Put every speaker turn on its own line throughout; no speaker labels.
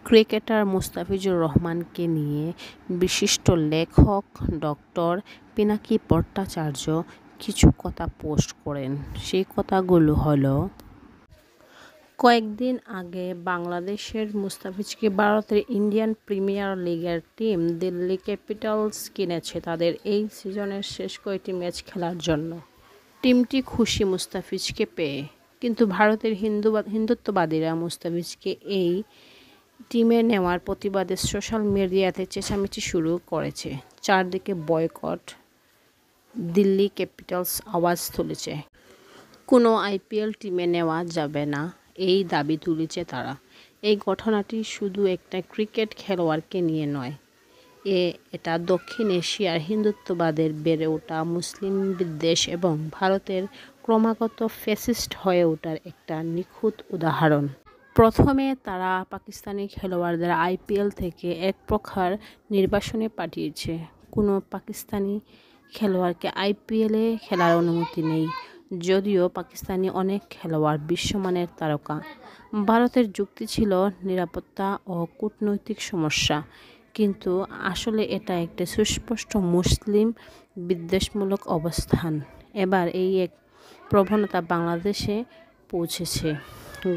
Cricketer Mustafizur রহমানকে নিয়ে বিশিষ্ট লেখক ডক্টর পিনাকি ভট্টাচার্য কিছু কথা পোস্ট করেন। সেই কথাগুলো হলো, কয়েকদিন আগে বাংলাদেশের মুস্তাফিজকে ভারতের ইন্ডিয়ান প্রিমিয়ার লিগের টিম দিল্লি ক্যাপিটালস কিনেছে তাদের এই সিজনের শেষ কয়েকটি ম্যাচ খেলার জন্য। টিমটি খুশি মুস্তাফিজকে পেয়ে, কিন্তু ভারতের হিন্দুত্ববাদীরা মুস্তাফিজকে এই টিমে নেওয়ার প্রতিবাদে সোশ্যাল মিডিয়াতে চেঁচামেচি শুরু করেছে। চারদিকে বয়কট, দিল্লি ক্যাপিটালস আওয়াজ তুলেছে। কোনো আইপিএল টিমে নেওয়া যাবে না, এই দাবি তুলেছে তারা। এই ঘটনাটি শুধু একটা ক্রিকেট খেলোয়াড়কে নিয়ে নয়, এটা দক্ষিণ এশিয়ার হিন্দুত্ববাদের বেড়ে ওঠা, মুসলিম বিদ্বেষ এবং ভারতের ক্রমাগত ফ্যাসিস্ট হয়ে ওঠার একটা নিখুঁত উদাহরণ। প্রথমে তারা পাকিস্তানি খেলোয়াড়দের আইপিএল থেকে এক প্রকার নির্বাসনে পাঠিয়েছে। কোনো পাকিস্তানি খেলোয়াড়কে আইপিএলে খেলার অনুমতি নেই, যদিও পাকিস্তানি অনেক খেলোয়াড় বিশ্বমানের তারকা। ভারতের যুক্তি ছিল নিরাপত্তা ও কূটনৈতিক সমস্যা, কিন্তু আসলে এটা একটা সুস্পষ্ট মুসলিম বিদ্বেষমূলক অবস্থান। এবার এই এক প্রবণতা বাংলাদেশে পৌঁছেছে।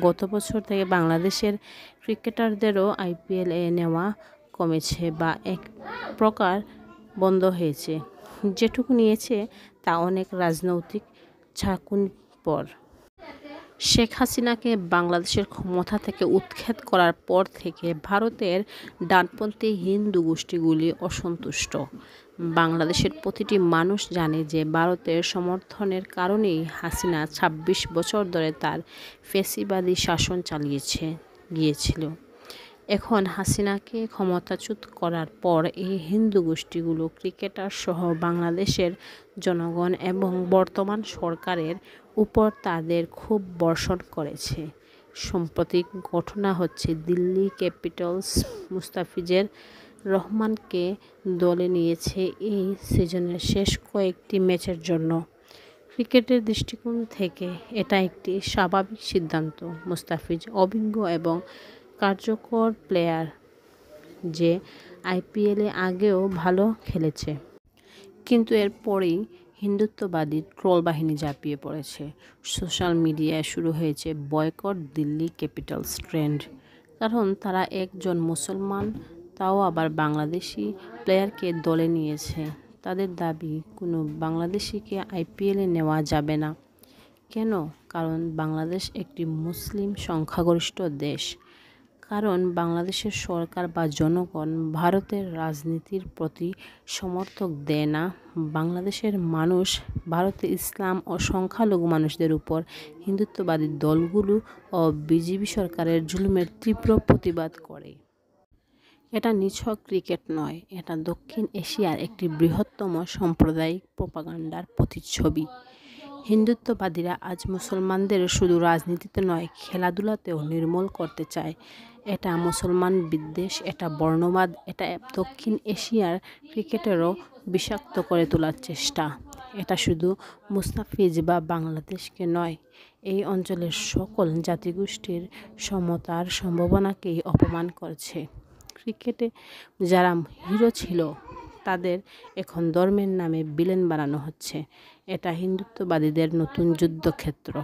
গত বছর থেকে বাংলাদেশের ক্রিকেটারদেরও আইপিএলে নেওয়া কমেছে বা এক প্রকার বন্ধ হয়েছে। যেটুকু নিয়েছে তা অনেক রাজনৈতিক ঝাঁকুনির পর। শেখ হাসিনাকে বাংলাদেশের ক্ষমতা থেকে উৎখাত করার পর থেকে ভারতের ডানপন্থী হিন্দু গোষ্ঠীগুলি অসন্তুষ্ট। বাংলাদেশের প্রতিটি মানুষ জানে যে ভারতের সমর্থনের কারণেই হাসিনা ২৬ বছর ধরে তার ফ্যাসিবাদী শাসন চালিয়ে গিয়েছিল। এখন হাসিনাকে ক্ষমতাচ্যুত করার পর এই হিন্দু গোষ্ঠীগুলো ক্রিকেটার সহ বাংলাদেশের জনগণ এবং বর্তমান সরকারের উপর তাদের ক্ষোভ বর্ষণ করেছে। সাম্প্রতিক ঘটনা হচ্ছে, দিল্লি ক্যাপিটালস মুস্তাফিজুর রহমানকে দলে নিয়েছে এই সিজনের শেষ কয়েকটি ম্যাচের জন্য। ক্রিকেটের দৃষ্টিকোণ থেকে এটা একটি স্বাভাবিক সিদ্ধান্ত। মুস্তাফিজ অভিজ্ঞ এবং কার্যকর প্লেয়ার, যে আইপিএলে আগেও ভালো খেলেছে। কিন্তু এরপরেই হিন্দুত্ববাদী ট্রোল বাহিনী ঝাঁপিয়ে পড়েছে। সোশ্যাল মিডিয়ায় শুরু হয়েছে বয়কট দিল্লি ক্যাপিটালস ট্রেন্ড। কারণ তারা একজন মুসলমান, তাও আবার বাংলাদেশি প্লেয়ারকে দলে নিয়েছে। তাদের দাবি, কোনো বাংলাদেশিকে আইপিএলে নেওয়া যাবে না। কেন? কারণ বাংলাদেশ একটি মুসলিম সংখ্যাগরিষ্ঠ দেশ। কারণ বাংলাদেশের সরকার বা জনগণ ভারতের রাজনীতির প্রতি সমর্থন দেয় না। বাংলাদেশের মানুষ ভারতে ইসলাম ও সংখ্যালঘু মানুষদের উপর হিন্দুত্ববাদী দলগুলো ও বিজেপি সরকারের জুলুমের তীব্র প্রতিবাদ করে। এটা নিছক ক্রিকেট নয়, এটা দক্ষিণ এশিয়ার একটি বৃহত্তম সাম্প্রদায়িক প্রপাগান্ডার প্রতিচ্ছবি। হিন্দুত্ববাদীরা আজ মুসলমানদের শুধু রাজনীতিতে নয়, খেলাধুলাতেও নির্মূল করতে চায়। এটা মুসলমান বিদ্বেষ, এটা বর্ণবাদ, এটা দক্ষিণ এশিয়ার ক্রিকেটেরও বিষাক্ত করে তোলার চেষ্টা। এটা শুধু মুস্তাফিজ বা বাংলাদেশকে নয়, এই অঞ্চলের সকল জাতিগোষ্ঠীর সমতার সম্ভাবনাকেই অপমান করছে। ক্রিকেটে যারা হিরো ছিল তাদের এখন ধর্মের নামে ভিলেন বানানো হচ্ছে। এটা হিন্দুত্ববাদীদের নতুন যুদ্ধক্ষেত্র।